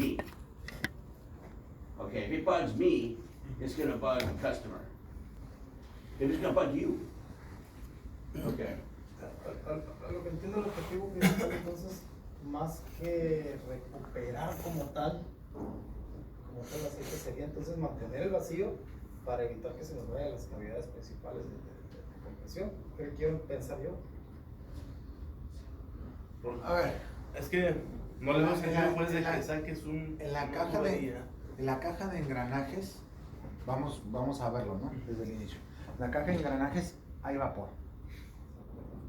me. Okay, if it bugs me, it's gonna bug the customer. If it's gonna bug you. Okay. A lo que entiendo el objetivo principal entonces, más que recuperar como tal el aceite, sería entonces mantener el vacío para evitar que se nos vayan las cavidades principales de compresión. ¿Qué quiero pensar yo? A ver, Es que no le veo sentido pues de que saques un... en la caja de engranajes, vamos a verlo, ¿no? Desde el inicio. En la caja de engranajes hay vapor.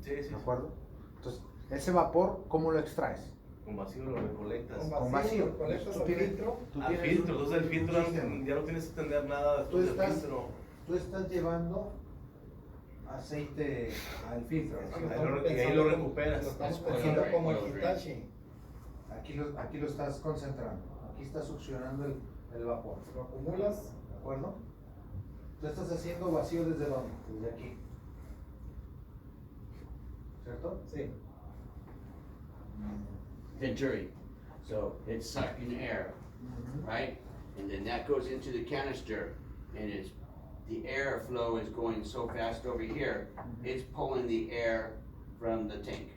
Sí, sí. ¿De acuerdo? Entonces, ese vapor, ¿cómo lo extraes? Con vacío lo recolectas. Con vacío. Lo colectas Tú al tienes- filtro. tú Al tienes filtro, un- entonces el filtro un sistema. ya no tienes que tener nada Tú después del estás- filtro. Tú estás llevando aceite al filtro. Y ahí lo recuperas. Lo estamos Después. pensando como el Hitachi. Aquí lo estás concentrando. Aquí estás succionando el vapor. Lo acumulas. ¿De acuerdo? Tú estás haciendo vacío desde dónde? Desde aquí. ¿Cierto? Sí. Venturi. So it's sucking air, right? And then that goes into the canister, and the air flow is going so fast over here, it's pulling the air from the tank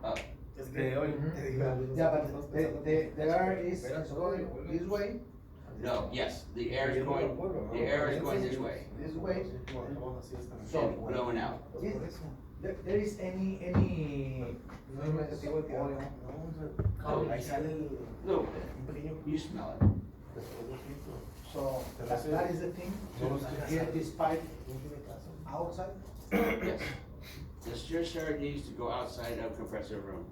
up. Es De hoy. te digo, Yeah, estamos but pensando the air is Espera, going this way, No, yes, the air is going this way this way. and blowing out. Yes. There is any Ahí sale el... No, un pequeño... you smell it. Después del filtro. So that is the thing, to get this pipe outside. Yes. The discharge needs to go outside of compressor room.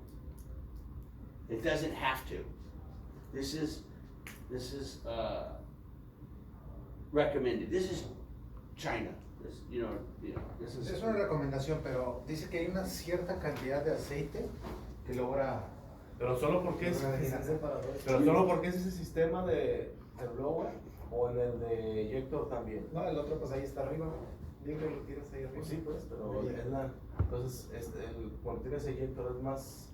It doesn't have to. This is recommended. This is China. This, this is. Es una recomendación, pero dice que hay una cierta cantidad de aceite que logra. Pero solo porque es... Pero solo porque es ese sistema de blower o en el de eyector también. No, el otro pues ahí está arriba. Libre lo tienes ahí arriba. Pues sí, pues, pero es la... Entonces, cuando tienes eyector es más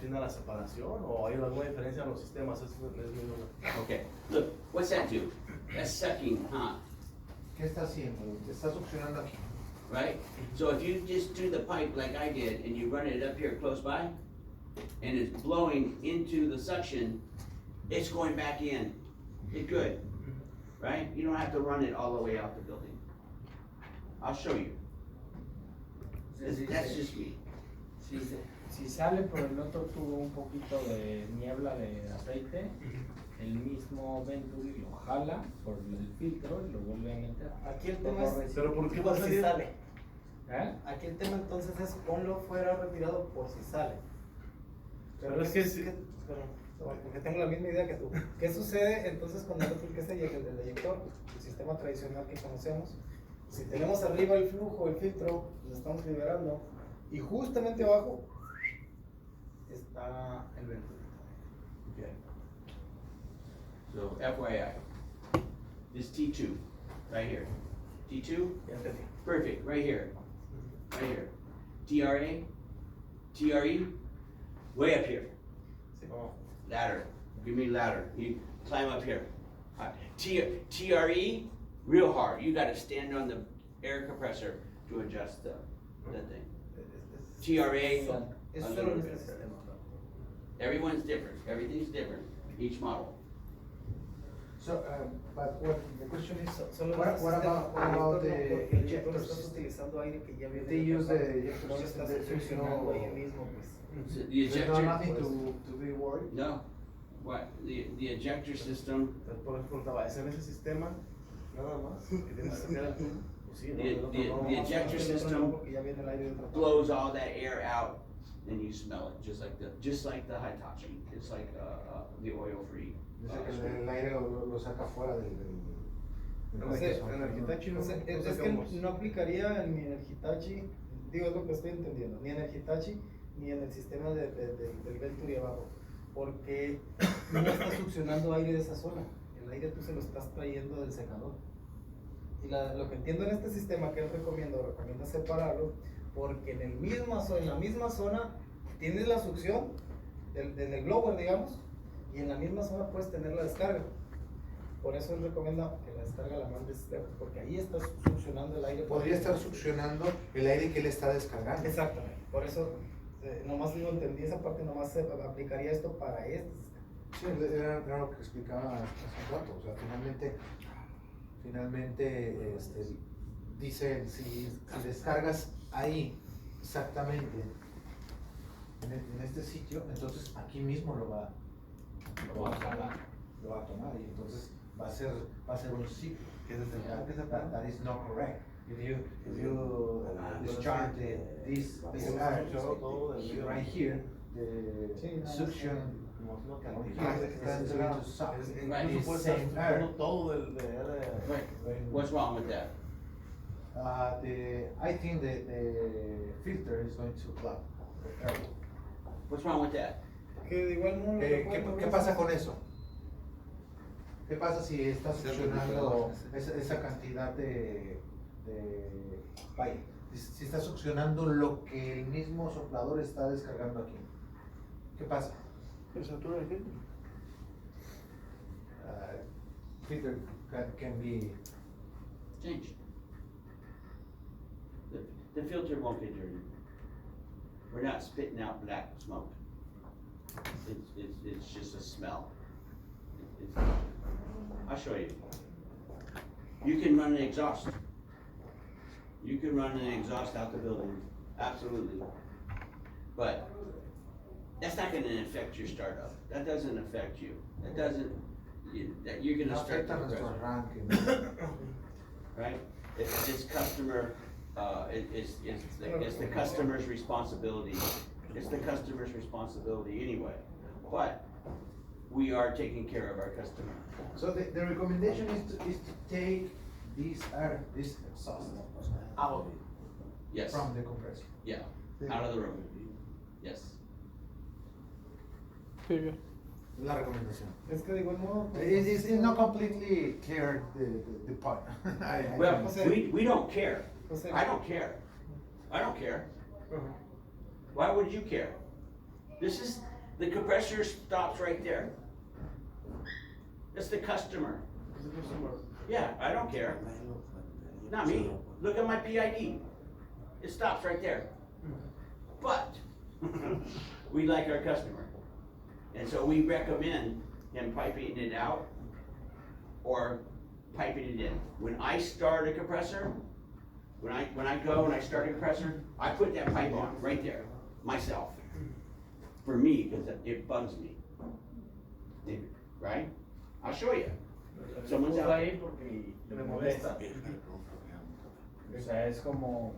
fina la separación o hay alguna diferencia en los sistemas. Es mi duda. Okay. Look, what's that do? That's sucking, huh? ¿Qué está haciendo? Está succionando aquí. Right? So if you just do the pipe like I did and you run it up here close by, and it's blowing into the suction, it's going back in. It's good, right? You don't have to run it all the way out the building. I'll show you. That's just me. Si sale por el otro tubo un poquito de niebla de aceite, el mismo Venturi lo jala por el filtro y lo vuelve a meter. Aquí el tema es, Pero ¿por qué va por a si salir? sale. ¿Eh? Aquí el tema entonces es ponlo fuera retirado por si sale. Pero es que sí. Porque tengo la misma idea que tú. ¿Qué sucede entonces cuando no apliques el eyector, el sistema tradicional que conocemos? Si tenemos arriba el flujo, el filtro, lo estamos liberando, y justamente abajo está el Venturi. Okay. So FYI, this T2, right here. T2, Ya entendí. perfect, right here. Right here. TRA, TRE, way up here. Oh. Ladder, give me ladder. You climb up here. TRE, real hard. You gotta stand on the air compressor to adjust the thing. TRA, Es a solo little en bit. este sistema. Everyone's different. Everything's different. Each model. So, but the question is, Solo what en este about sistema, the porque el ejector estás system? utilizando aire que ya viene. They use the preparado. ejector No lo system, estás there's succionando no- ahí mismo, pues. So the There's ejector. nothing to be worried. No. What? The ejector system. Entonces, por eso preguntaba, ¿es en ese sistema nada más? ¿Que tienes que sacar el tubo? Pues sí, ¿no? The- El otro the- no. the ejector El otro system no, porque ya viene el aire de otra parte. Blows all that air out, and you smell it just like the Hitachi. It's like the oil-free. Dice que el aire lo saca fuera del Entonces, compresor, en el ¿no? Hitachi no, Entonces, no es sacamos. que no aplicaría ni en el Hitachi, digo, es lo que estoy entendiendo, ni en el Hitachi ni en el sistema del Venturi abajo, porque no estás succionando aire de esa zona, el aire tú se lo estás trayendo del secador. Y lo que entiendo en este sistema que él recomienda separarlo, porque en la misma zona tienes la succión en el blower, digamos, y en la misma zona puedes tener la descarga. Por eso él recomienda que la descarga la mandes lejos, porque ahí estás succionando el aire. Podría estar succionando el aire que él está descargando. Exactamente, por eso nomás no entendí esa parte, nomás se aplicaría esto para este sistema. Sí, era lo que explicaba hace un rato. O sea, finalmente dice, si descargas ahí exactamente en este sitio, entonces aquí mismo lo va a tomar y entonces va a ser un ciclo. That is not correct. If you discharge this air right here, the suction is going to suck this same air. Todo del de aire. What's wrong with that? I think the filter is going to clog the air. What's wrong with that? Que de igual modo ¿Qué pasa con eso? ¿Qué pasa si está succionando esa cantidad vaya, si está succionando lo que el mismo soplador está descargando aquí? ¿Qué pasa? ¿El satura de qué? Filter can be Changed. The filter won't get dirty. We're not spitting out black smoke. It's just a smell. I'll show you. You can run an exhaust. You can run an exhaust out the building, absolutely. But that's not gonna affect your startup. That doesn't affect you. That doesn't, you're gonna no start the afecta nuestro compressor, arranque, right? It's customer, it's the customer's responsibility. It's the customer's responsibility anyway. But we are taking care of our customer. So the recommendation is to take this air, this exhaust out Yes, from the compressor. yeah, out of the room, yes. La recomendación. Es que de igual modo. It's not completely clear the part. Well, Jose. we don't care. Jose. I don't care. I don't care. Why would you care? The compressor stops right there. It's the customer. Yeah, I don't care. Not me. Look at my PID. It stops right there. But we like our customer. And so we recommend him piping it out or piping it in. When I start a compressor, when I go and I start a compressor, I put that pipe on right there, myself. For me, because it bugs me. Right? I'll show you. Someone's Puso out. ahí porque le molesta. O sea, es como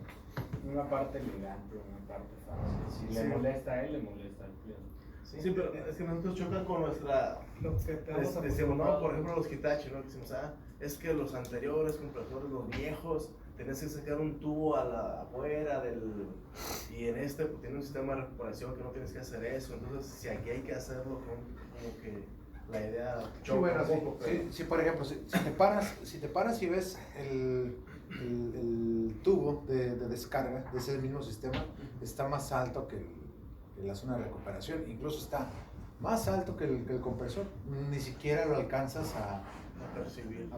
una parte elegante, una parte fácil. Si le molesta a él, le molesta al cliente. Sí, pero es que nosotros chocan con nuestra. Lo que tenemos Decimos, no, por ejemplo, los Hitachi, ¿no? Decimos, es que los anteriores compresores, los viejos, tenías que sacar un tubo afuera y en este pues, tiene un sistema de recuperación que no tienes que hacer eso. Entonces, si aquí hay que hacerlo, como que la idea Sí, choca bueno, un poco. Pero... si por ejemplo, si te paras y ves el tubo de descarga de ese mismo sistema, está más alto que la zona de recuperación, incluso está más alto que el compresor, ni siquiera lo alcanzas a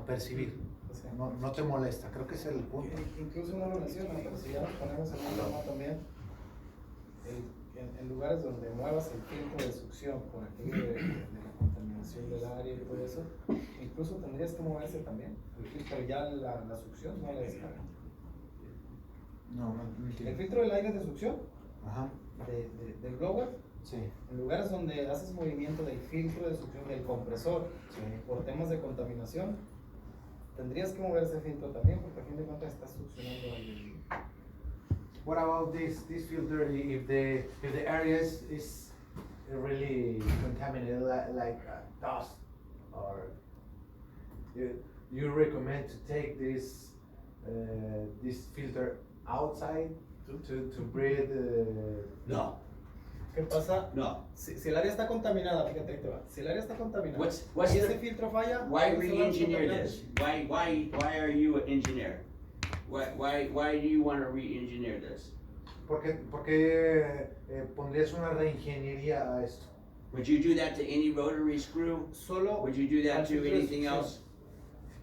percibir. O sea, No te molesta, creo que es el punto. Incluso no lo menciona, pero si ya nos ponemos en un tema también, en lugares donde muevas el filtro de succión por aquello de la contaminación del área y todo eso, incluso tendrías que moverse también, el filtro ya la succión, no la descarga. No El entiendo. filtro del aire de succión, Ajá, del blower, sí, en lugares donde haces movimiento del filtro de succión del compresor sí. por temas de contaminación, tendrías que mover ese filtro también porque a fin de cuentas estás succionando aire. What about this filter if the area is really contaminated like dust, or you recommend to take this filter outside to breathe? No, ¿Qué pasa? no. Si el área está contaminada, fíjate ahí te va. Si el área está contaminada What's y ese the, filtro falla, why ¿cuáles son los re-engineer contaminantes? this? Why are you an engineer? Why do you want to re-engineer this? Porque pondrías una reingeniería a esto. Would you do that to any rotary screw? Solo Would you do al that to filtro de anything succión. else?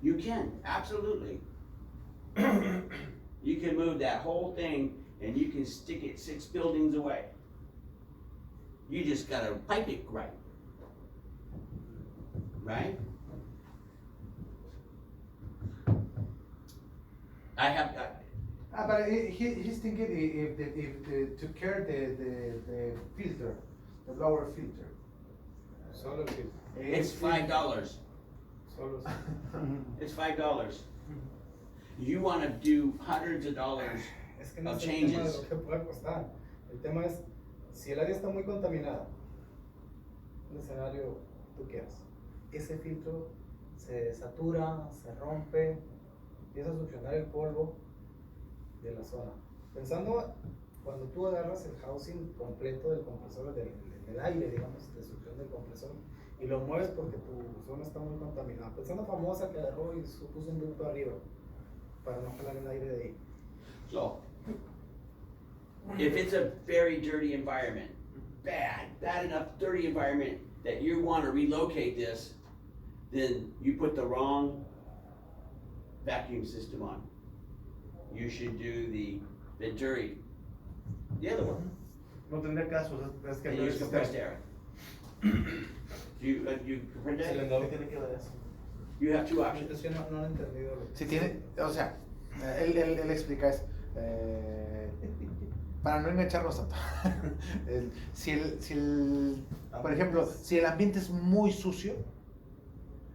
You can, absolutely. You can move that whole thing and you can stick it 6 buildings away. You just gotta pipe it right. Right? I have, But he's thinking if to care the filter, the blower filter. Solo el filtro. it's $5. Solo. It's $5. You wanna do hundreds of dollars Es que no of es el tema de changes. lo que pueda costar. El tema es, si el área está muy contaminada, un escenario tú quieras, ese filtro se satura, se rompe, empieza a succionar el polvo de la zona. Pensando, cuando tú agarras el housing completo del compresor, del aire, digamos, de succión del compresor, y lo mueves porque tu zona está muy contaminada. Pensando famosa que agarró y puso un ducto arriba para no jalar el aire de ahí. So, if it's a very dirty environment, bad enough dirty environment that you wanna relocate this, then you put the wrong vacuum system on. You should do the dirty, the other one, No tendría caso, es que and no use es compressed air. You comprende? ¿Qué tiene que ver eso? You have two options. Entonces yo no he entendido lo que... Si tiene, o sea, él explica es, para no engancharnos tanto, por ejemplo, si el ambiente es muy sucio,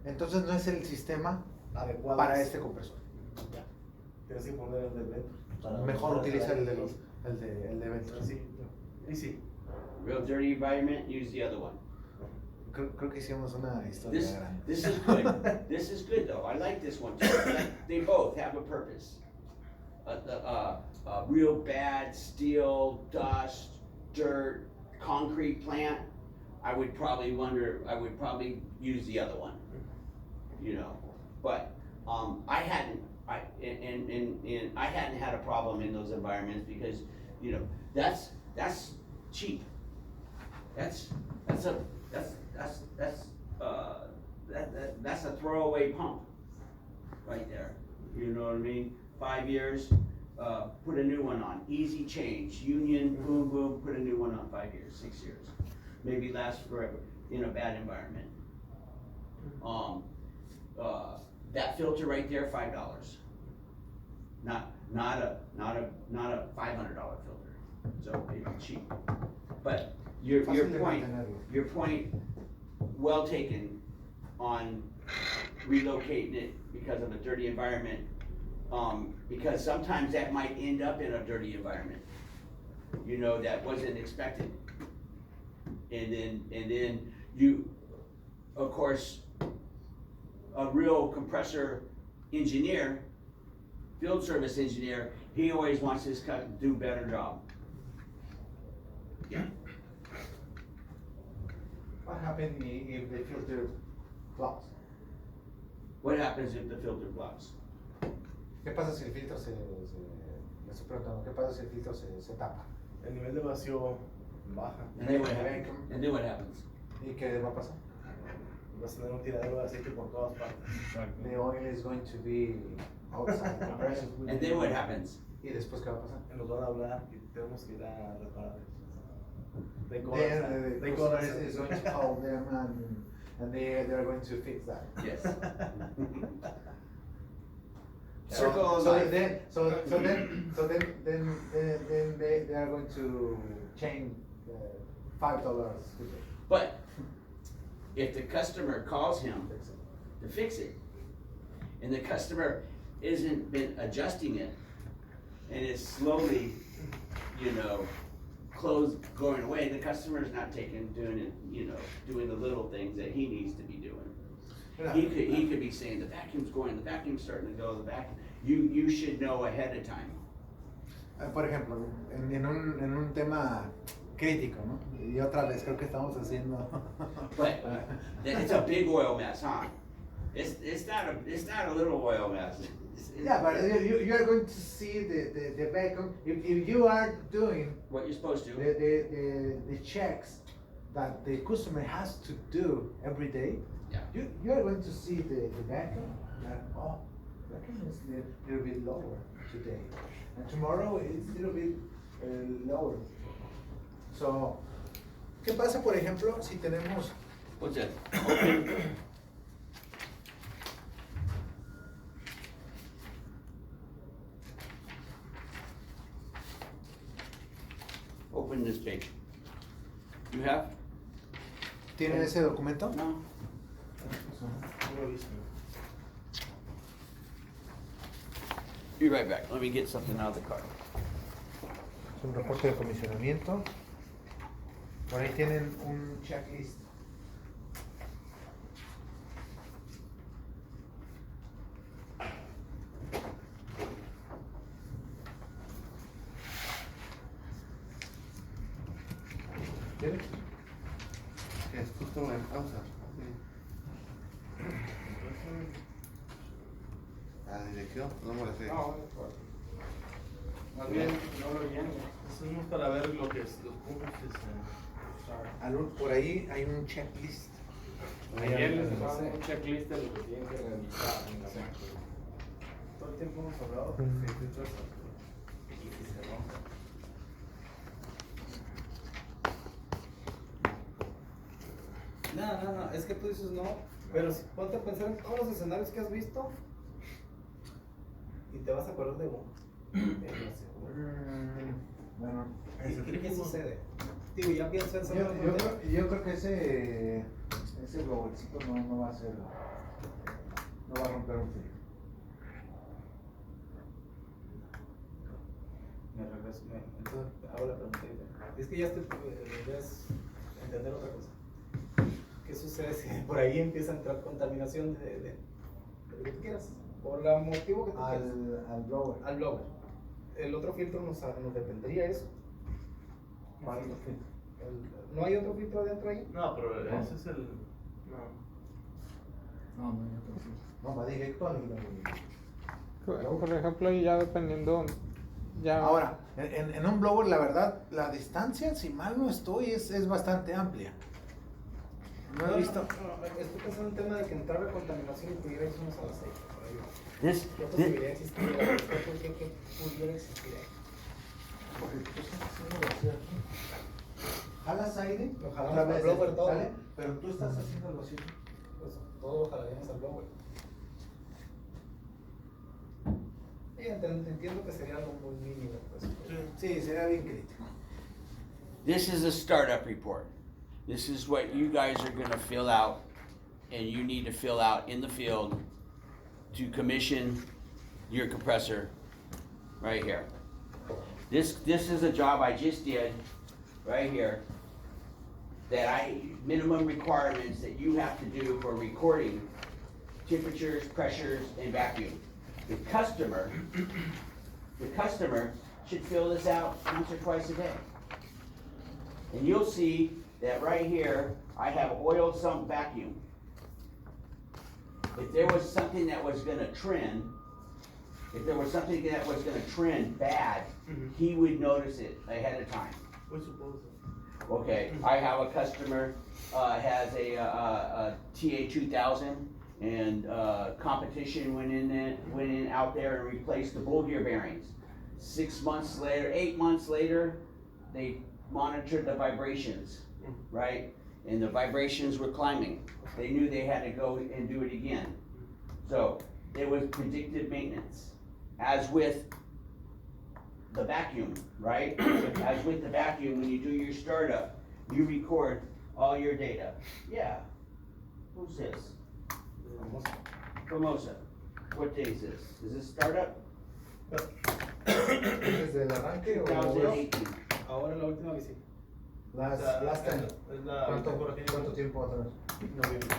entonces no es el sistema Adecuado. para este compresor. Tienes que poner el de Venturi. Mejor utiliza el de Venturi. Sí, y sí. Real dirty environment, use the other one. Creo que hicimos una historia grande. This is good. This is good though. I like this one too. They both have a purpose. A real bad steel, dust, dirt, concrete plant. I would probably use the other one. You know, but I hadn't had a problem in those environments because you know that's cheap. That's a throwaway pump right there. You know what I mean? 5 years, put a new one on. Easy change. Union, boom, boom, put a new one on. 5 years, 6 years. Maybe last forever in a bad environment. That filter right there, $5. Not a $500 filter. So it's cheap. But your point, well taken on relocating it because of a dirty environment. Because sometimes that might end up in a dirty environment, you know, that wasn't expected. And then you, of course, a real compressor engineer, field service engineer, he always wants his cut to do a better job. Yeah. What happens if the filter blocks? What happens if the filter blocks? ¿Qué pasa si el filtro le estoy preguntando, ¿qué pasa si el filtro se tapa? El nivel de vacío baja. And then what happens? ¿Y qué va a pasar? Vas a tener un tiradero de aceite por todas partes. The oil is going to be outside the compressor. And then what happens? ¿Y después qué va a pasar? Nos van a hablar y tenemos que ir a reparar eso. They call Then us- the they call customer us- is going to call them and they are going to fix that. Yes. So Circle of life. then they are going to change $5 filter. But if the customer calls him to fix it, and the customer isn't been adjusting it, and it's slowly, you know, going away, the customer's not doing it, you know, doing the little things that he needs to be doing. He could be saying, the vacuum's starting to go, the vacuum, you should know ahead of time. Por ejemplo, en un tema crítico, ¿no? Y otra vez creo que estamos haciendo. But it's a big oil mess, huh? It's not a little oil mess. Yeah, but you are going to see the vacuum if you are doing What you're supposed to. the checks that the customer has to do every day, Yeah. you are going to see the vacuum that, oh, vacuum is a little bit lower today. And tomorrow it's a little bit lower. So, ¿qué pasa, por ejemplo, si tenemos... What's that? Open this page. You have? ¿Tienen ese documento? No. No lo he visto. Be right back. Let me get something out of the car. Es un reporte de comisionamiento. Por ahí tienen un checklist. ¿Tienen? Que es justo en pausa. La dirección, no me la sé. No, más bien no lo lleno. Eso es para ver lo que es, los puntos que Por ahí hay un checklist. Ayer les daba un checklist de lo que tienen que realizar en la máquina. Todo el tiempo hemos hablado. Ujú. Sí, todo eso. Y si se rompe. No, es que tú dices no, pero si ponte a pensar en todos los escenarios que has visto y te vas a acordar de uno. Bueno, ¿Qué sucede? Digo, ya pienso en saber yo creo que ese globecito no va a ser, no va a romper un filo. Me regreso, entonces hago la pregunta. Es que ya estoy, debes entender otra cosa. ¿Qué sucede si por ahí empieza a entrar contaminación de lo que tú quieras? Por el motivo que tú quieras. Al blower. Al blower. El otro filtro nos detendría eso. No hay otro filtro. ¿No hay otro filtro adentro ahí? No, pero No. ese es el. No. No hay otro filtro. No, va directo al... Por ejemplo, ya dependiendo, ya... Ahora, en un blower, la verdad, la distancia, si mal no estoy, es bastante amplia. No he visto. No, estoy pensando en el tema de que entrara contaminación y pudiera irse unos al aceite. Por ahí. This, ¿Qué this, posibilidad existiría? ¿Qué pudiera existir ahí? Porque tú estás haciendo vacío aquí. Jalas aire, Lo jalamos otra al vez blower todo. sale, pero tú estás haciendo el vacío. Pues todo lo jalaríamos al blower. Sí, entiendo que sería algo muy mínimo. Pues. Sí, sería bien crítico. this is a startup report. This is what you guys are gonna fill out, and you need to fill out in the field to commission your compressor right here. This is a job I just did, right here, that minimum requirements that you have to do for recording temperatures, pressures, and vacuum. The customer should fill this out once or twice a day. And you'll see that right here, I have oil sump vacuum. If there was something that was gonna trend, bad, he would notice it ahead of time. We suppose. Okay, I have a customer, has a TA 2000, and, competition went in out there and replaced the bull gear bearings. 8 months later, they monitored the vibrations, right? And the vibrations were climbing. They knew they had to go and do it again. So, it was predictive maintenance. As with the vacuum, right? As with the vacuum, when you do your startup, you record all your data. Yeah. Who's this? Formosa. What day is this? Is this startup? ¿Desde el arranque o 2018. Ahora en la última visita. last time? Es la. ¿Cuánto tiempo atrás? Noviembre.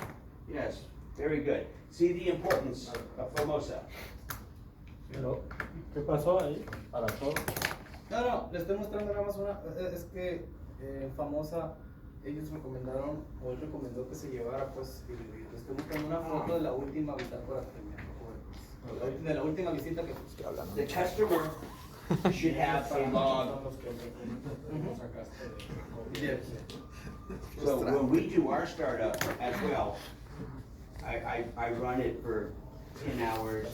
Yes, very good. See the importance of Formosa. Pero, ¿qué pasó ahí? Para todos. No, le estoy mostrando nada más una. Es que famosa, ellos recomendaron, o él recomendó que se llevara, pues, y le estoy mostrando una foto de la última bitácora que me de la última visita que The customer you should have a log. Son los que me sacaste de copia. So when we do our startup as well, I run it for 10 hours,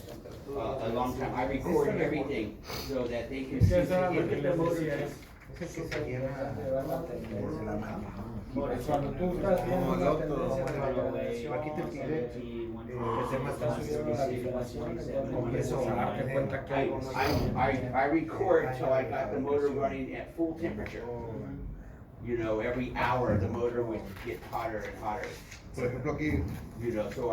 a long time. I record everything so that they can Es see que eso era lo if que the les motor decía. is. Es el que se lleva desde la mano. Cuando tú estás viendo Como el una otro, tendencia de como el valoración, aquí te pide que se está está subiendo la liquidación, entonces comienzas a darte cuenta que algo no I record till I got the motor running at full temperature. You know, every hour the motor would get hotter and hotter. Por ejemplo aquí, You know, so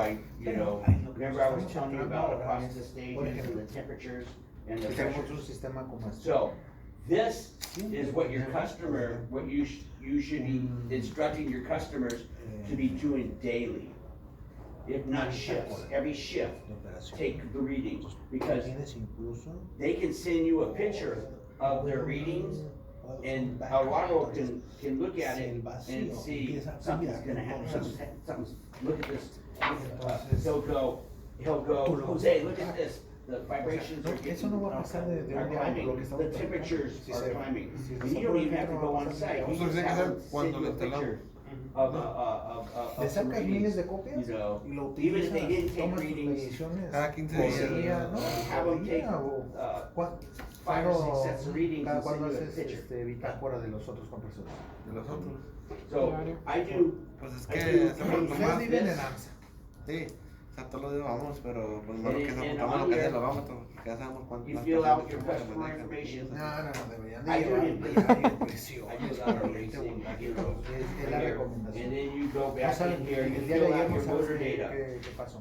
remember I was telling you about across the stages and the temperatures and the tenemos pressure. un sistema como este. So, this is what your customer, what you should be instructing your customers to be doing daily. If not shifts, every shift, take the readings, because Tienes incluso they can send you a picture of their readings, and a lot can look at it and see something's gonna happen, something's, look at this. He'll go, Jose, look at this, the vibrations are getting, Eso no va a pasar de are un día a otro, lo que climbing, estamos the temperatures Si are se- climbing. si And you don't even have to go on site, you just have them send you a picture of Le some sacas readings, miles de copias you know, y lo even if they utilizas, didn't take tomas tus readings, mediciones Cada 15 por días. día, ¿no? have Por them take, día, o uh, 5 or cuando- 6 sets of readings cada and send cuando you a haces picture. bitácora de los otros compresores. De los otros. So, I do, Pues es I que do hacemos Ustedes nomás. viven this. en AMSA. Sí, o sea, todos los días vamos, pero pues no lo que se And apuntamos on lo que es here, el logómetro, que ya sabemos cuánto. you fill out your customer information. No, deberían de I do llevar it. diario presión. I do a lot of racing, you know, Es la here, recomendación. and then you go No back saben, in here, you el día de fill ayer out no your sabes motor qué, data. qué pasó.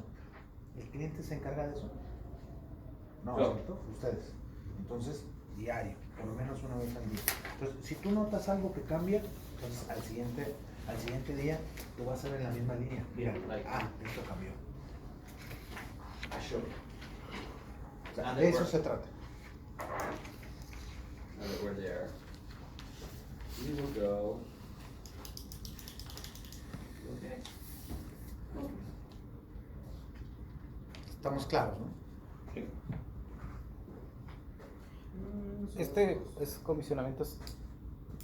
¿El cliente se encarga de eso? No, No. ¿cierto? Ustedes. Entonces, diario, por lo menos una vez al día. Entonces, si tú notas algo que cambia, entonces al siguiente día tú vas a ver en la misma línea. Mira, esto cambió. I show you. So now that De eso we're- se trata. now that we're there, we will go. Okay. Estamos claros, ¿no? Este es comisionamiento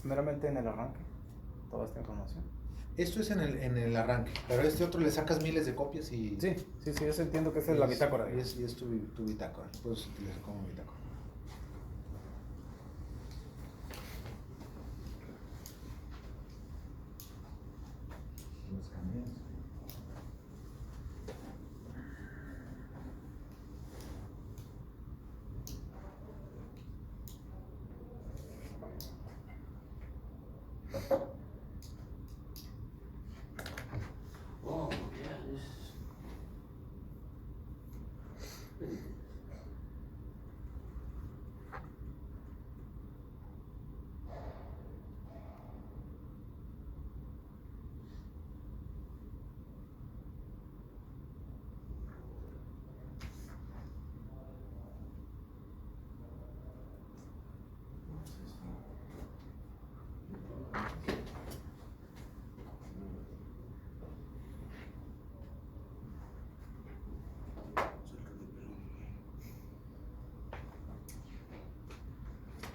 meramente en el arranque, toda esta información. Esto es en el arranque, pero a este otro le sacas miles de copias y... Sí, yo entiendo que esa es la bitácora. Y es tu bitácora, puedes utilizar como bitácora. Los cambios. Oh, yeah, this is.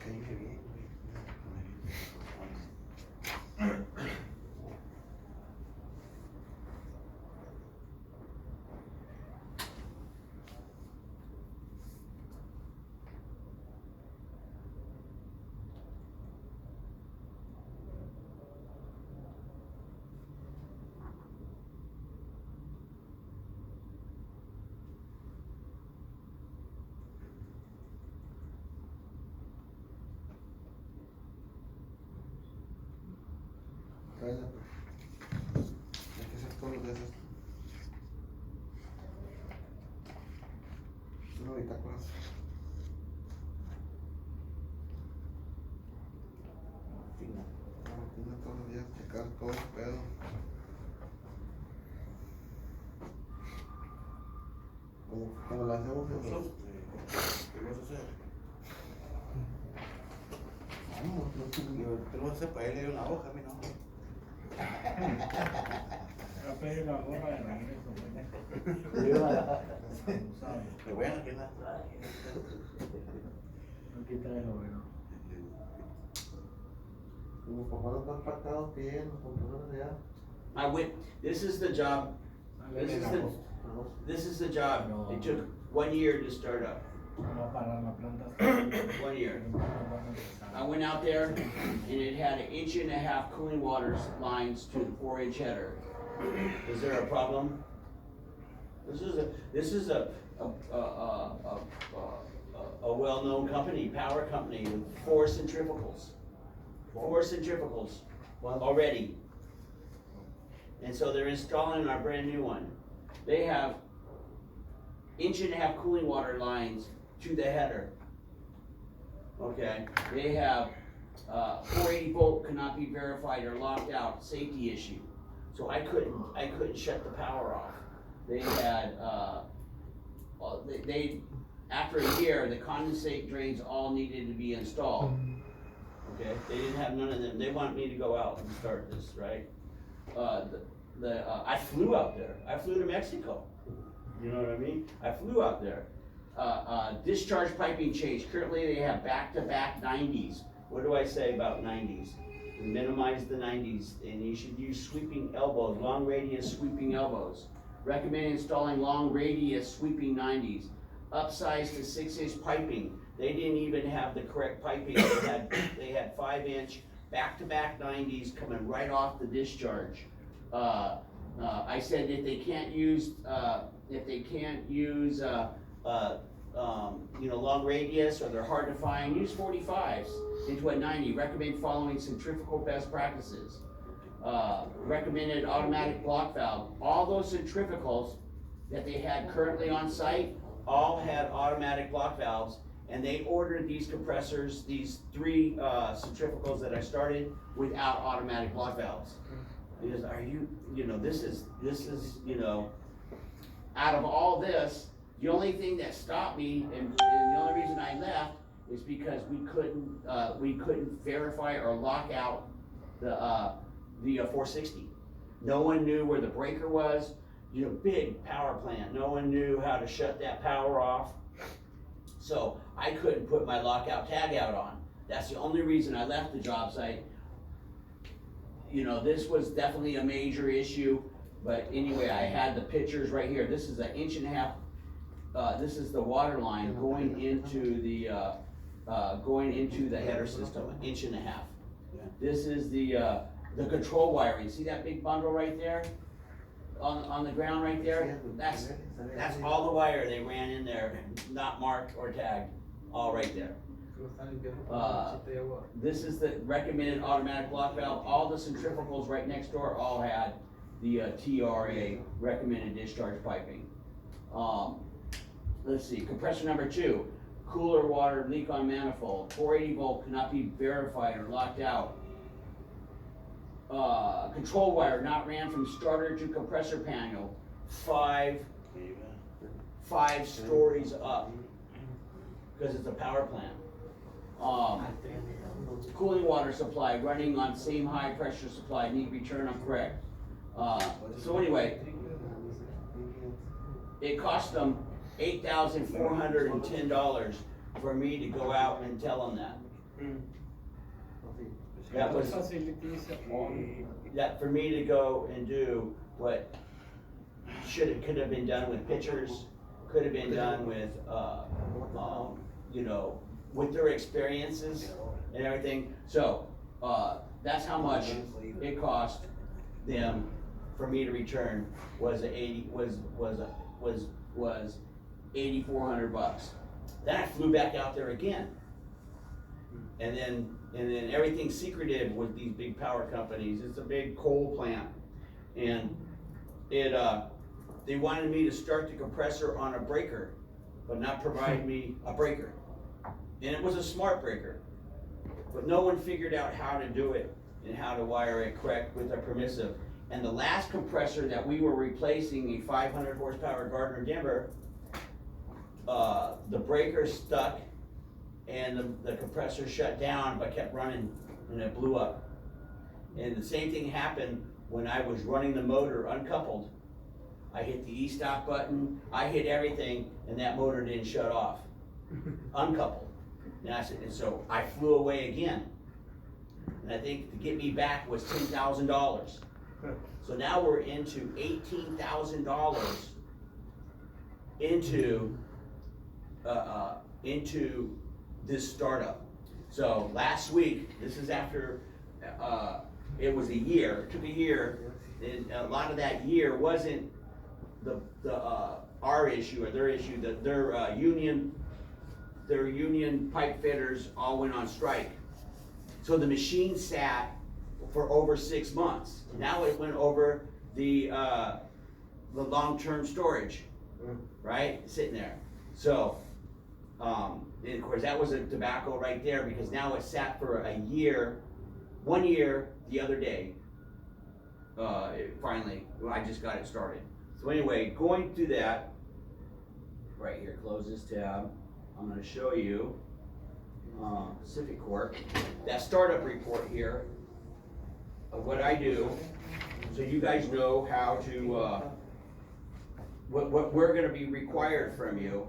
Caíme bien, güey. Hay que hacer todos los de esos. Una bitácora. Rutina todos los días, checar todo el pedo. Como lo hacemos en los... ¿Qué vas a hacer? Vamos, tú lo vas a hacer para él, le dio una hoja, a mí no. Voy a pedir la gorra de regreso, güey. Pero bueno, que nada. Aquí trae lo bueno. Como papá no están pactados bien, los compresores allá. I went, this is the job, this is the, this is the job. It took 1 year to start up, Va a parar la planta. 1 year. I went out there and it had 1.5 inch cooling water lines to the 4-inch header. Is there a problem? This is a well-known company, power company with 4 centrifugals. 4 centrifugals already. And so they're installing our brand new one. They have 1.5 inch cooling water lines to the header. Okay, they have 480 volt cannot be verified or locked out, safety issue. So I couldn't shut the power off. They had they after a year the condensate drains all needed to be installed. Okay, they didn't have none of them. They wanted me to go out and start this, right? I flew out there. I flew to Mexico. You know what I mean? I flew out there. Discharge piping change. Currently they have back-to-back 90s. What do I say about 90s? Minimize the 90s, and you should use sweeping elbows, long radius sweeping elbows. Recommend installing long radius sweeping 90s. Upsize to 6-inch piping. They didn't even have the correct piping. They had 5-inch back-to-back 90s coming right off the discharge. I said if they can't use long radius or they're hard to find, use 45s into a 90. Recommend following centrifugal best practices. Recommended automatic block valve. All those centrifugals that they had currently on site all had automatic block valves, and they ordered these compressors, these 3 centrifugals that I started, without automatic block valves. Because this is out of all this, the only thing that stopped me and the only reason I left is because we couldn't verify or lock out the 460. No one knew where the breaker was. Big power plant. No one knew how to shut that power off. So I couldn't put my lockout tag out on. That's the only reason I left the job site. This was definitely a major issue, but anyway, I had the pictures right here. This is 1.5 inch. This is the water line going into the header system, 1.5 inch. This is the control wiring. See that big bundle right there on the ground right there? That's all the wire they ran in there, not marked or tagged, all right there. This is the recommended automatic block valve. All the centrifugals right next door all had the TRA recommended discharge piping. Let's see, compressor number 2, cooler water leak on manifold. 480 volt cannot be verified or locked out. Control wire not ran from starter to compressor panel. 5 stories up, because it's a power plant. Cooling water supply running on same high pressure supply, need return on correct. So anyway, it cost them $8,410 for me to go out and tell them that. That was for me to go and do what could have been done with pictures, could have been done with with their experiences and everything. So that's how much it cost them for me to return was $8,400. Then I flew back out there again, and then everything's secretive with these big power companies. It's a big coal plant, and they wanted me to start the compressor on a breaker, but not provide me a breaker. And it was a smart breaker, but no one figured out how to do it and how to wire it correct with a permissive. And the last compressor that we were replacing, a 500 horsepower Gardner Denver, the breaker stuck and the compressor shut down but kept running and it blew up. And the same thing happened when I was running the motor uncoupled. I hit the e-stop button, I hit everything, and that motor didn't shut off. Uncoupled. And so I flew away again. And I think to get me back was $10,000. So now we're into $18,000 into this startup. So last week, this is after it was a year. It took a year. And a lot of that year wasn't our issue or their issue. Their union pipe fitters all went on strike. So the machine sat for over 6 months. Now it went over the long-term storage, right? Sitting there. So, and of course that was a tobacco right there because now it sat for a year, 1 year the other day. Finally, I just got it started. So anyway, going through that, right here, close this tab. I'm gonna show you Pacific Corp, that startup report here of what I do, so you guys know how to, what we're gonna be required from you.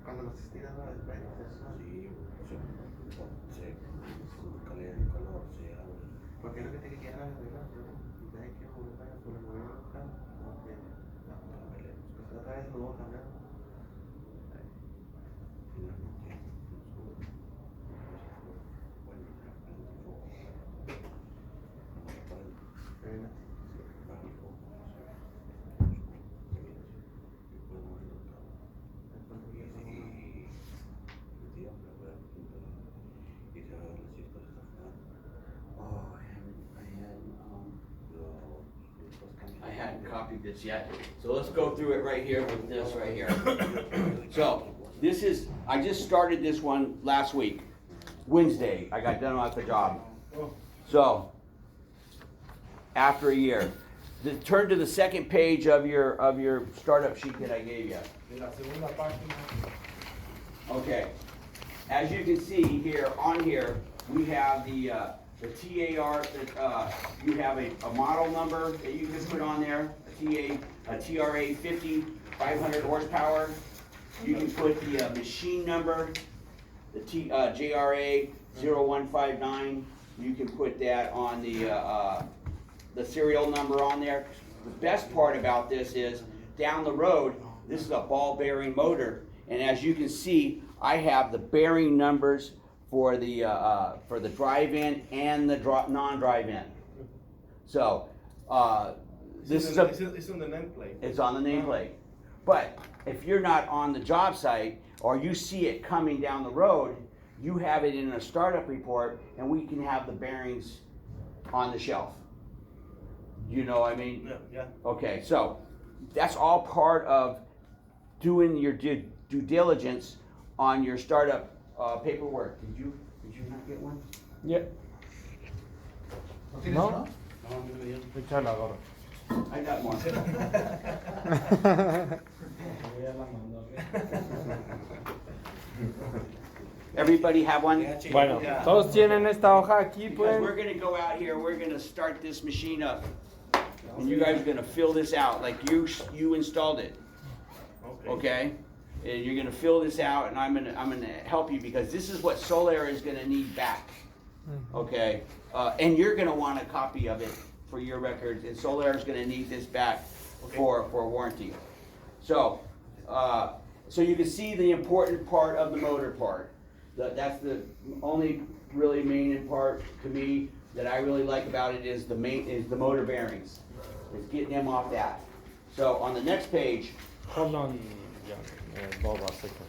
Cuando los estiras, no es bueno, porque es lo que te queda la verdad, y hay que volver a mover acá, pues otra vez lo voy a cambiar. I hadn't copied this yet, so let's go through it right here with this right here. So, this is, I just started this one last week, Wednesday, I got done at the job. So, after a year, turn to the second page of your startup sheet that I gave you. Okay, as you can see here, on here, we have the TAR, you have a model number that you can put on there, a TRA 50, 500 horsepower. You can put the machine number, the JRA 0159. You can put that on the serial number on there. The best part about this is, down the road, this is a ball bearing motor, and as you can see, I have the bearing numbers for the drive-in and the non-drive-in. So this is it's on the nameplate. it's on the nameplate. But if you're not on the job site or you see it coming down the road, you have it in a startup report, and we can have the bearings on the shelf. You know what I mean? Yeah. Okay, so that's all part of doing your due diligence on your startup paperwork. Did you not get one? Yep. ¿No tienes No. uno? Echa la gorra. I got one. Everybody have one? Bueno, todos tienen esta hoja aquí, Because we're pues. gonna go out here, we're gonna start this machine up. And you guys are gonna fill this out, like you installed it, okay? And you're gonna fill this out, and I'm gonna help you, because this is what Solar is gonna need back, okay? And you're gonna want a copy of it for your records, and Solar is gonna need this back for warranty. So, so you can see the important part of the motor part. That's the only really main part to me that I really like about it is the motor bearings. It's getting them off that. So on the next page. Hold on, Bob, a second.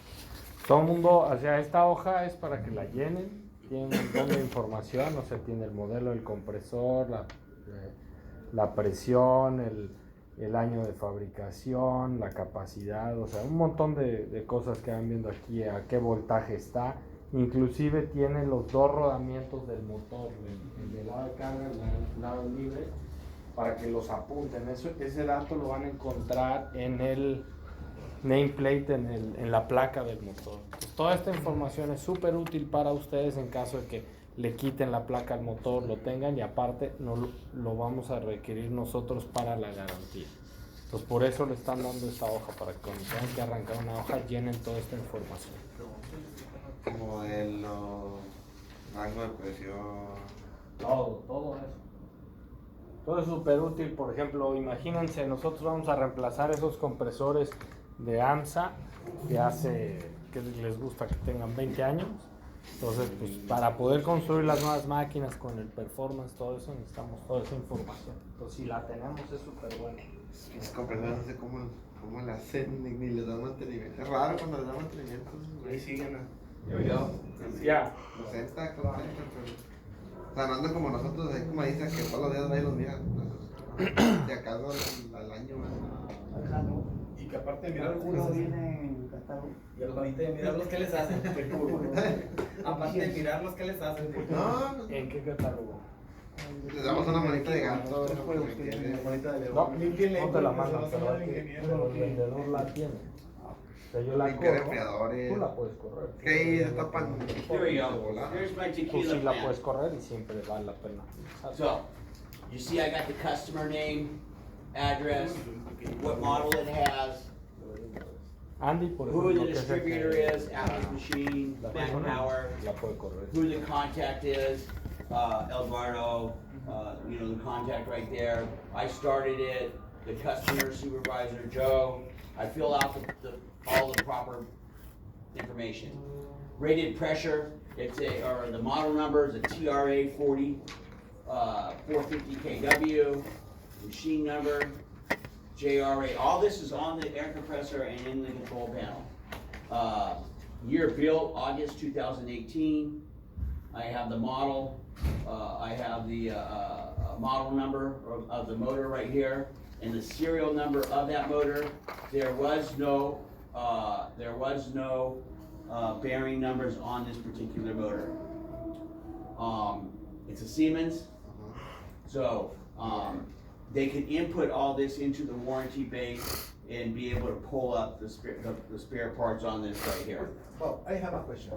Todo el mundo, o sea, esta hoja es para que la llenen. Tiene un montón de información, o sea, tiene el modelo del compresor, la presión, el año de fabricación, la capacidad, o sea, un montón de cosas que van viendo aquí, a qué voltaje está. Inclusive tiene los dos rodamientos del motor, el del lado de carga y el lado libre, para que los apunten. Ese dato lo van a encontrar en el nameplate, en la placa del motor. Pues toda esta información es súper útil para ustedes en caso de que le quiten la placa al motor, lo tengan, y aparte no lo vamos a requerir nosotros para la garantía. Entonces por eso le están dando esta hoja, para que cuando tengan que arrancar una hoja llenen toda esta información. Modelo, rango de presión. Todo eso. Todo es súper útil. Por ejemplo, imagínense, nosotros vamos a reemplazar esos compresores de AMSA que les gusta que tengan 20 años. Entonces, pues para poder construir las nuevas máquinas con el performance, todo eso, necesitamos toda esa información. Entonces, si la tenemos, es súper bueno. Los compresores no sé cómo le hacen ni les dan mantenimiento. Es raro cuando les dan mantenimiento. Ahí siguen. Ya. 60, pero. O sea, no andan como nosotros, ahí como dicen que todos los días nadie los mira. Si acaso al año, Y que aparte de mirar Uno viene en el catálogo. Y aparte de mirar los que les hacen. Aparte de mirar los que les hacen. No, ¿En qué catálogo? les damos una manita de gato. Bonita de No, Límpienle, no te la porque se mandan, va a pero saber el ingeniero. el vendedor la tiene. O sea, yo la Limpiar corro, enfriadores. tú la puedes correr. Que ahí se tapan. Here we go. Here's my Tú tequila sí la plant. puedes correr y siempre vale la pena. So, you see I got the customer name, address, what model it has, Andy, por who ejemplo, the que es el distributor que is, Atlas Machine, la plant persona power, la puede correr. who the contact is, Eduardo, the contact right there. I started it, the customer supervisor, Joe. I fill out all the proper information. Rated pressure, or the model number is a TRA 40, 450 kW, machine number, JRA, all this is on the air compressor and in the control panel. Year built, August 2018. I have the model, I have the model number of the motor right here, and the serial number of that motor. There was no bearing numbers on this particular motor. It's a Siemens, so they can input all this into the warranty base and be able to pull up the spare parts on this right here. Well, I have a question.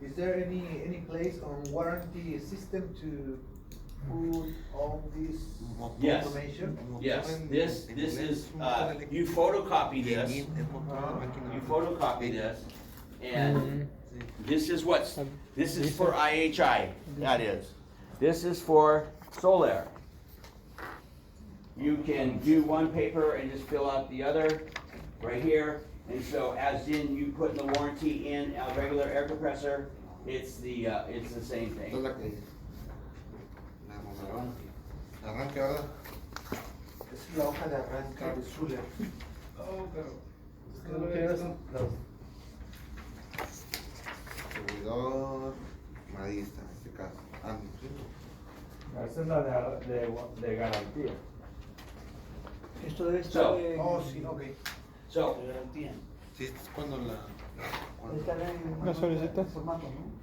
Is there any place on warranty system to put all this Yes. information? Yes, this is, you photocopy this, and this is this is for IHI, that is. This is for Solaire. You can do one paper and just fill out the other, right here. And so as in you put the warranty in a regular air compressor, it's the same Esta es thing. la que. La modelón. Arranque, ¿verdad? Es la hoja de arranque de Zuller. Oh, pero. Es que lo que hacen. Distribuidor, madista en este caso. Ah, no, sí. Esa es la de garantía. Esto debe So- estar en... Oh, sí, ok. So, Sí, esto es cuando la. Debe estar en... ¿La solicitas? Formato, ¿no?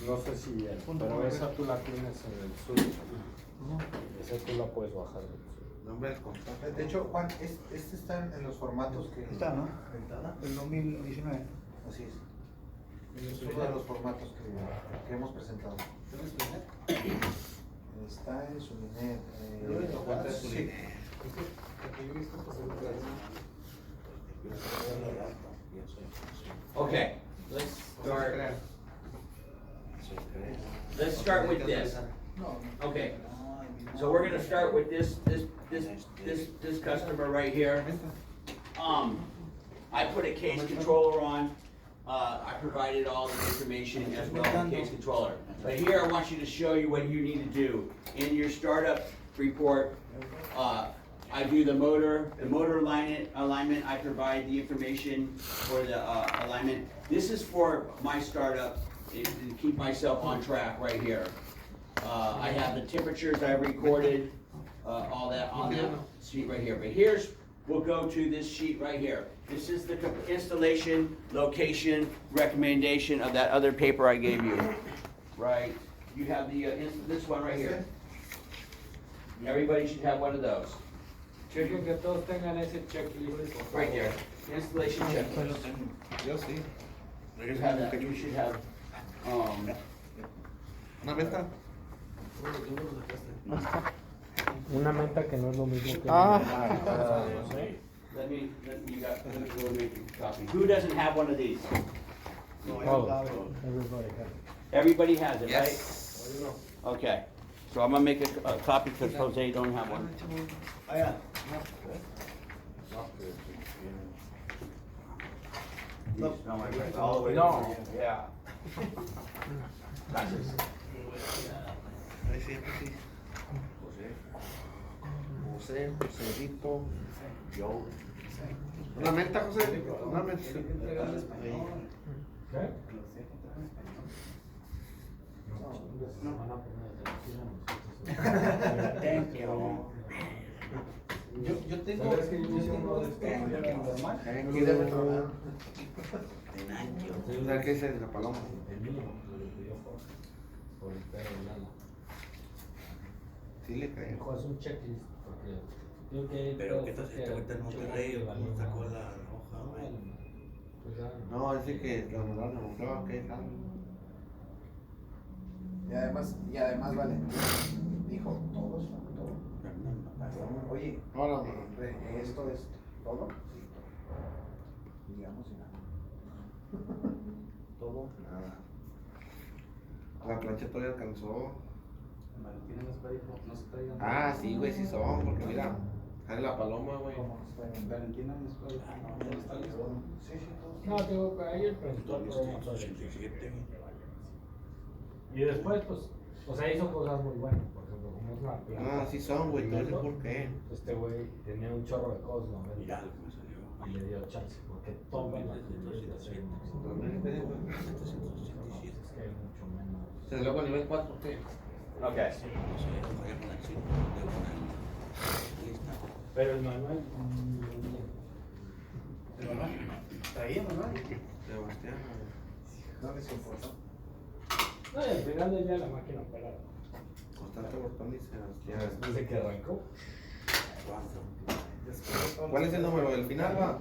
No sé si bien, pero esa tú la tienes en el sur. Esa tú la puedes bajar del sur. Nombre del contacto. De hecho, Juan, este está en los formatos que... Está, ¿no? ¿Ventana? El 2019. Así es. Es uno de los formatos que hemos presentado. Está en su linet. Lo encuentra en su sí. linet. okay, let's start with this. Okay, so we're gonna start with this customer right here. I put a case controller on. I provided all the information as well as the case controller. But here I want you to show you what you need to do. In your startup report, I do the motor alignment, I provide the information for the alignment. This is for my startup, to keep myself on track right here. I have the temperatures I recorded, all that on that sheet right here. But we'll go to this sheet right here. This is the installation, location, recommendation of that other paper I gave you, right? You have the, this one right here. Everybody should have one of those. Chequen que todos tengan ese checklist. por Right there, favor. installation checklist. Yo sí. You have that, you should have, ¿Una meta? Una menta que no es lo mismo que let me, you got, let me go make a copy. Who doesn't have one of these? Oh, everybody has. Everybody has it, right? Yes. Okay, so I'm gonna make a copy because Jose don't have one. Ah, ya. No, all the way. No. Yeah. Gracias. Ahí sí, pues sí. José, Joséito, yo. ¿Una menta, José? Una menta. ¿Qué? Thank you. Yo tengo ¿Sabes que yo hice uno de estos? Aquí debe tronar. ¿Sabes qué dice la paloma? El mío, lo pidió por el perro de lana. Sí le creo. Dijo, es un checklist, porque tengo que ir. Pero ¿qué tal si te cuentan en Monterrey o cómo sacó la hoja, güey? No, dice que la mandaron a Monclova, que tal. Y además Valentín dijo, todos son todo. Oye, Hola, ¿esto es todo? Sí. Digamos y nada. todo, nada. La plancha todavía alcanzó. Valentín no se traigan. Ah, sí, güey, sí son, porque mira, sale la paloma, güey. Valentín no se traigan. No está listo. Sí, sí, todos. No, tengo que ahí el productor promotor. Y después, pues, o sea, hizo cosas muy buenas, por ejemplo, como es una planta. Ah, sí son, güey, no sé por qué. Este güey tenía un chorro de cosas, ¿no? Mira lo que me salió. Y le dio chance, porque toma la actividad de hacer un Entonces, es que hay mucho menos. se salió con nivel 4, ¿qué? Okay. No sé, fue con el chico, ahí está. Pero el manual, Traía, ¿no? Sebastián. No les importó. no, y al final del día la máquina operaba. Constante Botón y Sebastián. Después de que arrancó. ¿Cuál es el número? ¿El final va?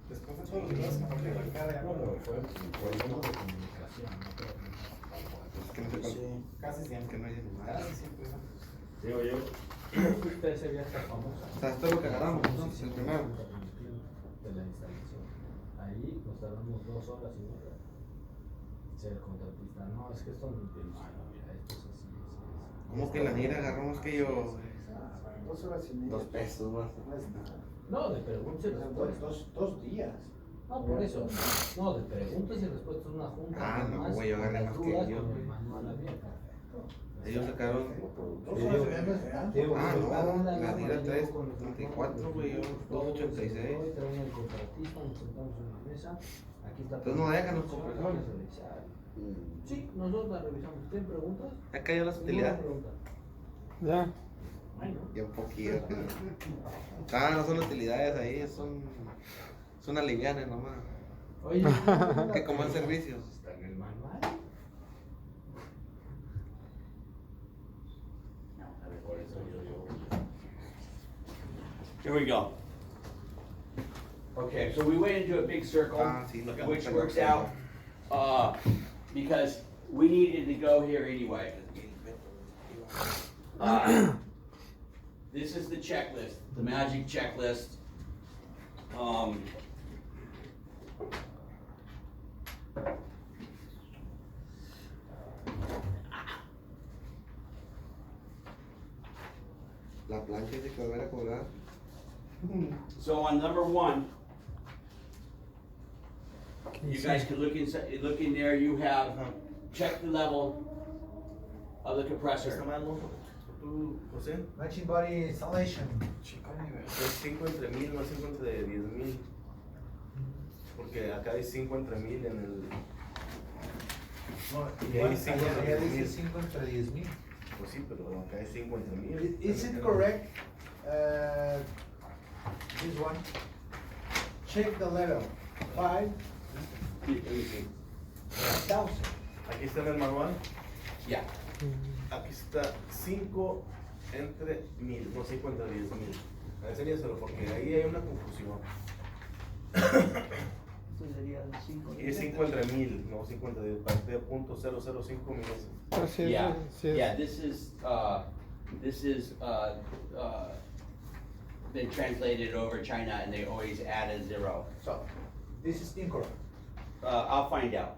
Después de todos los días, porque la cara No, pero fue problemas de comunicación, no creo que Es que no sé cuál. casi Es siempre. que no hay animal. Casi siempre. digo yo, justo ese viaje famoso. O sea, esto es lo que agarramos, ¿no? El primero. De la instalación. Ahí nos tardamos 2 horas y media. Dice el contratista, no, es que esto no entiendo. Mira, esto es así, así. ¿Cómo que la negra agarramos que yo? 2 horas y media. 2 pesos más. No es nada. No, de preguntas y respuestas. Dos días. No, por eso. No, de preguntas y respuestas una junta. Ah, no, más, güey, yo agarré con más las que dudas, yo. con el manual abierto. Ellos sacaron. 2 horas y media no es nada. Digo, Ah, pues, va a no, andar la por negra ahí, trae yo con los 34, güey, yo 286. Traen el contratista, nos sentamos en la mesa. Aquí está. Entonces no dejan los compresores. Sí, nosotros la revisamos. ¿Tienen preguntas? Ya cayó las Ninguna utilidades. pregunta. Ya. Ay, no. Ya un poquito. Ah, no son utilidades ahí, son alivianes nomás. Oye, Que como en servicios. está en el manual. Por eso yo. Here we go. Okay, so we went into a big circle, Ah, sí, lo que which me works acuerdo. out, because we needed to go here anyway. This is the checklist, the magic checklist. La plancha dice que volver a colgar. So on number 1, you guys can look in there, you have check the level of the ¿Está compressor. mal, no? ¿Tú, José? Matching body installation. Es 5 entre 1000, no 5 entre 10,000. Porque acá hay 5 entre 1000 en el. No, Y ahí 5 entre 10,000. 5 entre 10,000. Pues sí, pero acá hay 5 entre 1000. Is it correct? This one. Check the level. 5,000. Aquí está en el manual. Yeah. Aquí está 5 entre 1000, no 50 10 mil. Enséñaselo porque ahí hay una confusión. Esto sería 5. Y es 5 entre 1000, no 50 10, parte de .005 milésimas. Así es, Yeah, sí es. yeah, this is, been translated over China and they always add a 0. So, this is incorrect, I'll find out.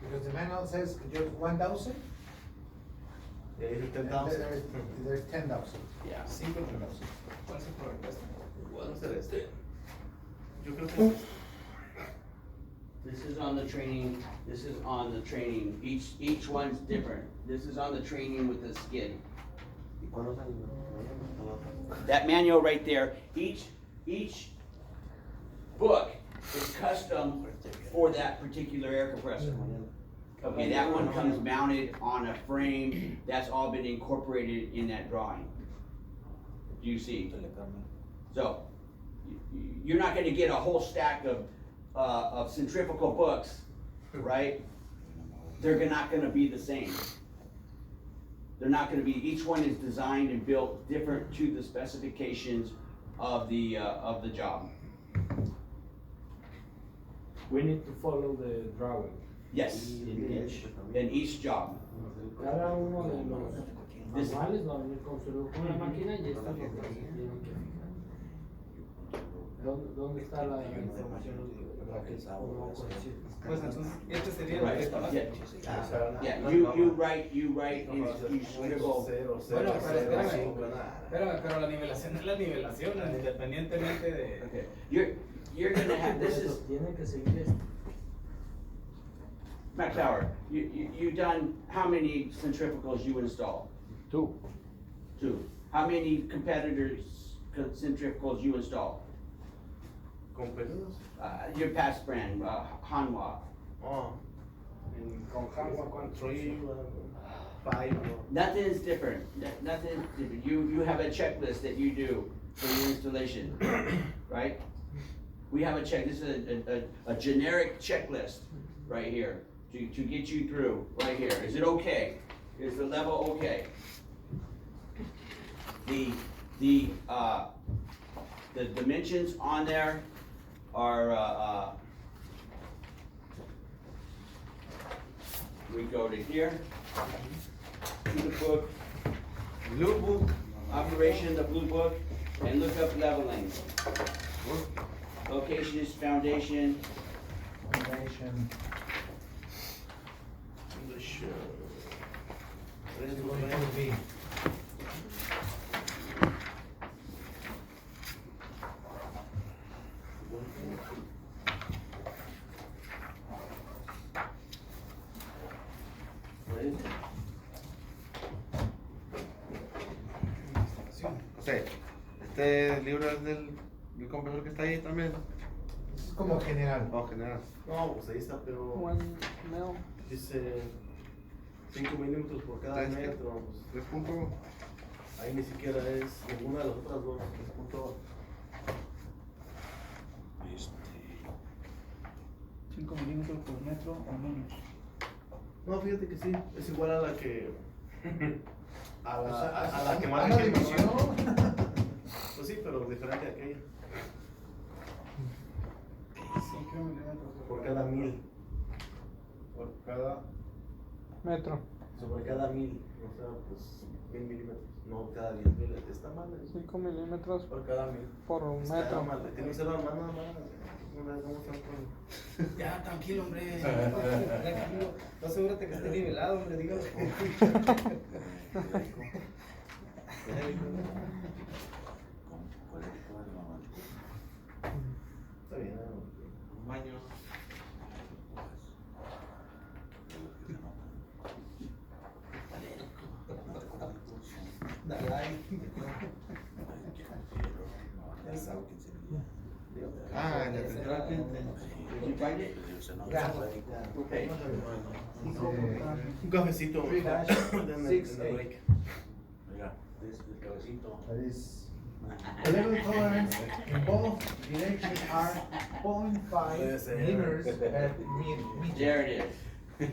because the manual says just 1,000, Y ahí es and 10,000. there's 10,000. Yeah. 5 entre 1,000. ¿Cuál es el correcto? ¿Cuál será este? Yo creo que This is on the training, this is on the training, each one's different. This is on the training with the skid. That manual right there, each book is custom for that particular air compressor. Okay, that one comes mounted on a frame, that's all been incorporated in that drawing. Do you see? So, you're not gonna get a whole stack of centrifugal books, right? They're not gonna be the same. They're not gonna be, each one is designed and built different to the specifications of the job. We need to follow the drawing. Yes, in each job. Cada uno de los manuales no viene construido con la máquina y estas otras se tienen que fijar. ¿Dónde está la información? Pues entonces, este sería Right, el que yeah, you write, you scribble. Bueno, pero espérame, pero la nivelación es la nivelación, independientemente de... Okay, you're gonna have, this is, Tiene que seguir esto. Max Howard, you done, how many centrifugals you install? 2. 2. How many competitors centrifugals you install? ¿Competidos? Your past brand, Hanwha. Oh. Con Hanwha, con 3, 5. Nothing is different. Nothing is different. You have a checklist that you do for your installation, right? We have a check. This is a generic checklist right here to get you through right here. Is it okay? Is the level okay? The dimensions on there are we go to here, to the book, blue book, operation, the blue book, and look up leveling. Location is foundation. Foundation. English. It's going to be. José, este libro es del compresor que está ahí también. Es como general. Oh, general. No, pues ahí está, pero dice 5 milímetros por cada Tres, metro. 3 puntos. Ahí ni siquiera es ninguna de las otras dos. 3 puntos. 5 milímetros por metro o menos. No, fíjate que sí, es igual a la que. A la que a marca la el división. manual. Pues sí, pero diferente a aquella. 5 milímetros Por cada 1000. por cada... Metro. Sobre cada 1000. O sea, pues 1000 milímetros. No cada 10,000. Está mal. 5 milímetros Por cada 1000. por un Está metro. mal. Tiene que ser la mano nada más. No le damos tanto. Ya, tranquilo, hombre. Tranquilo. No asegúrate que esté nivelado, hombre, dígalo. Está bien. Un baño. Dale, ahí. Ah, en el central. Did you find it? Okay. Un cafecito. Six, en el break. That is, the level tolerance in both directions are 0.5 millimeters per meter. There it is.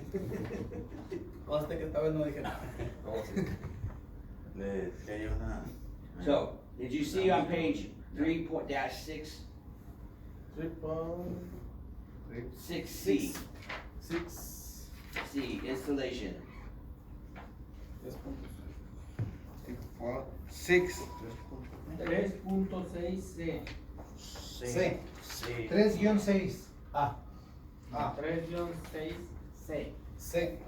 Conste que esta vez no dije nada. Le hay una. So, did you see on page 3.-6, 6C, 6. C, installation. 6. 3.6C. C. Sí. 3-6. A. 3-6C. C.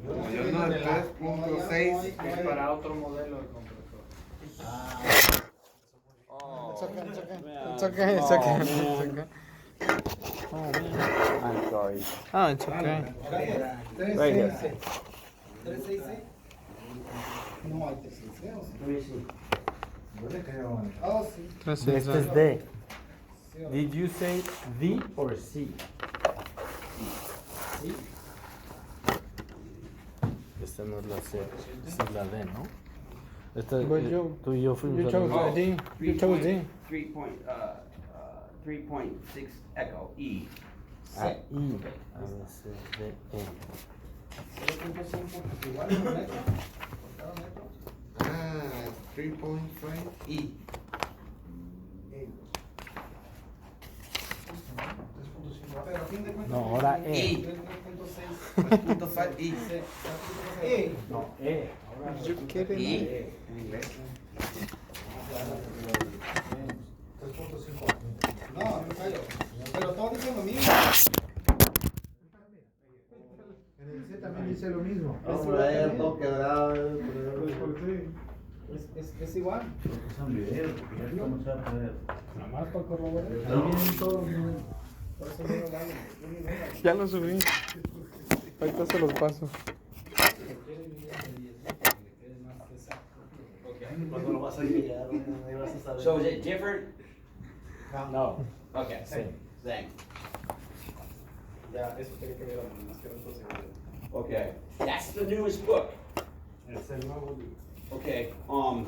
No, yo no, el 3.6. Es para otro modelo de compresor. It's okay, it's okay, it's okay. I'm sorry. Oh, it's okay. 3-6C. 3-6C. No hay 3-6C, ¿o sí? Yo le creo. Oh, sí. Este es D. Sí, o- Did you say D or C? C. Esta no es la C, esta es la D, ¿no? Esta, But you- tú y yo fuimos You a chose la- D. You chose D. 3.6 echo, E. Ah, I. A, B, C, D, E. 0.5, igual en un metro. Por cada metro. Ah, 3.5 E. Pero a fin de cuentas. No, ahora E. 3.6. 3.5 E. C. E. No, E. Ahora You kidding me? E. En inglés. No, no fallo. Pero todos dicen lo mismo. En el C también dice lo mismo. Vamos a ver, todo quebrado. Es igual. Son videos, porque ya cómo se va a poner. Nada más para corroborar. Ahí vienen todos, ¿no? Por eso no lo hago. Ya lo subí. Ahorita se los paso. Cuando lo vas a guiar, ahí vas a saber. So is it different? No. Okay, Same. same. Ya, eso tiene que ver más que entonces. Okay, that's the newest book. Es el nuevo libro. Okay, and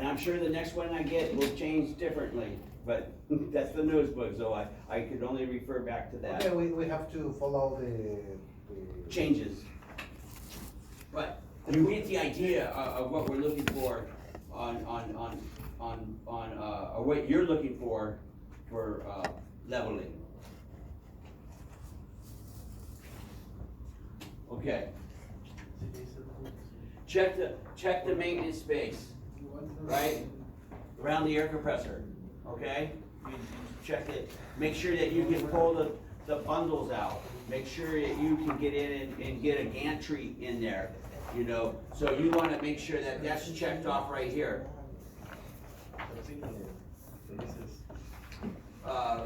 I'm sure the next one I get will change differently, but that's the newest book, so I could only refer back to that. Okay, we have to follow the Changes. But you get the idea of what we're looking for on, or what you're looking for leveling. Okay. Check the maintenance space, right? Around the air compressor, okay? You check it, make sure that you can pull the bundles out. Make sure that you can get in and get a gantry in there, you know? So you wanna make sure that that's checked off right here.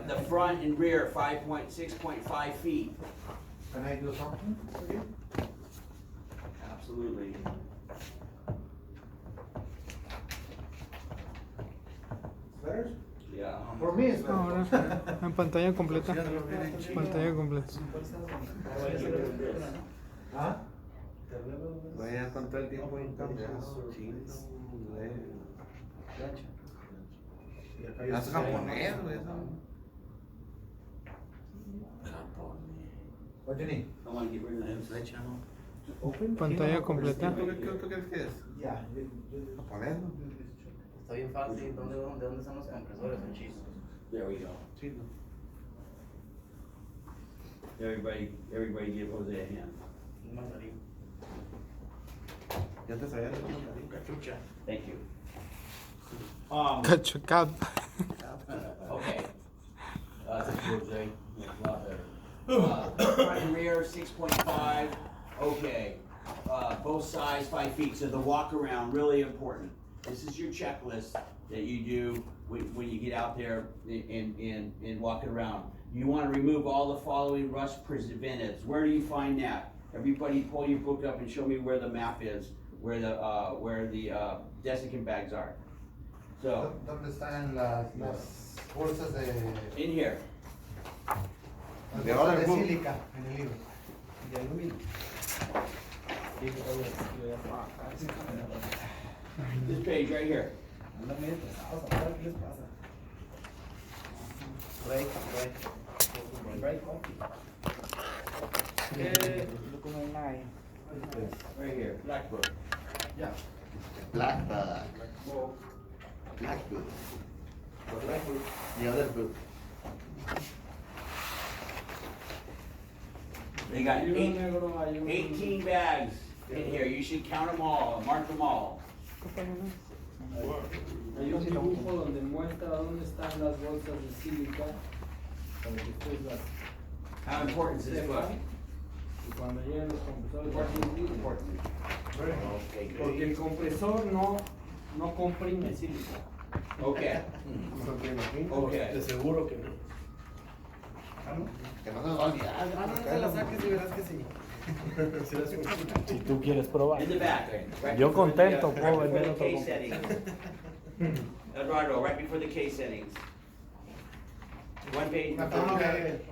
The front and rear, 6.5 feet. Can I do something for you? Absolutely. Better? Yeah. For me it's better. Ahora, en pantalla completa. Pantalla completa. ¿Ah? Voy a contar el tiempo en chino, es japonés, güey. What do you need? I wanna get rid of that. Flecha, ¿no? Pantalla completa. ¿Tú crees que es? Yeah. ¿Japonés? Está bien fácil. ¿De dónde están los compresores en chinos? There we go. Chino. Everybody give Jose a hand. Un mandarín. Ya te sabías de mandarín. Cachucha. Thank you. Cachucap. Okay. That's good, Jay. A lot better. Front and rear, 6.5, okay. Both sides, 5 feet, so the walk around, really important. This is your checklist that you do when you get out there and walking around. You wanna remove all the following rust preventives. Where do you find that? Everybody pull your book up and show me where the map is, where the desiccant bags are. So, ¿Dónde están las bolsas de in here. De ahora de mismo. sílica en el libro? De aluminio. This page right here. Andan medio pesados, ahora ¿qué les pasa? Break. Right here, black book. Yeah. Black bag. Black boot. The other boot. They got Libro negro hay un- 18 bags in here. You should count them all, mark them all. Hay un dibujo donde muestra dónde están las bolsas de sílica para que ustedes las How important is this book? sepan y cuando lleguen los compresores Important, important. Okay, porque good. el compresor no comprime sílica. Okay, okay. De seguro que no. Que no se nos va a olvidar. No te la saques y verás que sí. Si tú quieres probar. In the back. Right Yo before contento the, puedo right before vender the otro case compresor. settings. Eduardo, right before the case settings. One page.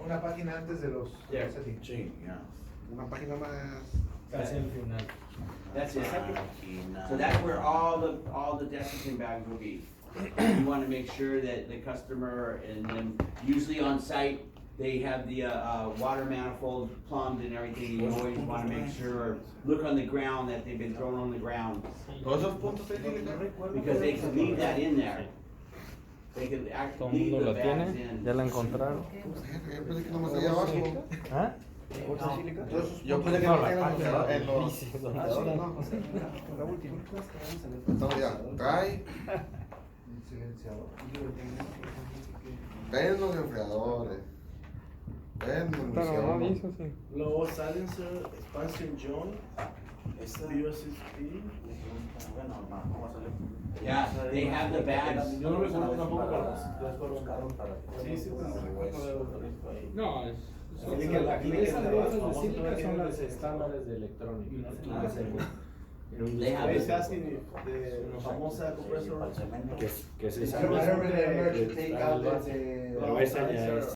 Una página antes de los There. settings. Sí, ya. Una página más. Casi al final. That's it. Máquina. So that's where all the desiccant bags will be. You wanna make sure that the customer, and then usually on site, they have the, water manifold plumbed and everything. You always wanna make sure, look on the ground, that they've been thrown on the ground. Todos esos puntos técnicos. Because they can leave that in there. They can Todo actually el leave mundo the lo bags tiene, in. ya la encontraron. Yo pensé que nomás allá abajo. ¿Ah? Todos esos Yo puntos pensé que No, no la eran página en los. La última. Entonces ya, trae. Silenciador. Ven los enfriadores. Ven Pero no munición. dice, sí. Luego silencer, expansion joint, USSP. Bueno, vamos a salir. Yeah, they have the bags. Yo no recuerdo tampoco para los Sí, sí, pero no recuerdo. No, Aquí que la- aquí que esas la- bolsas de vamos a sílica ver son que- las estándares de electrónica. They have Es it. asking de la famosa compressor. Que se I remember they take out the. Pero esa ya es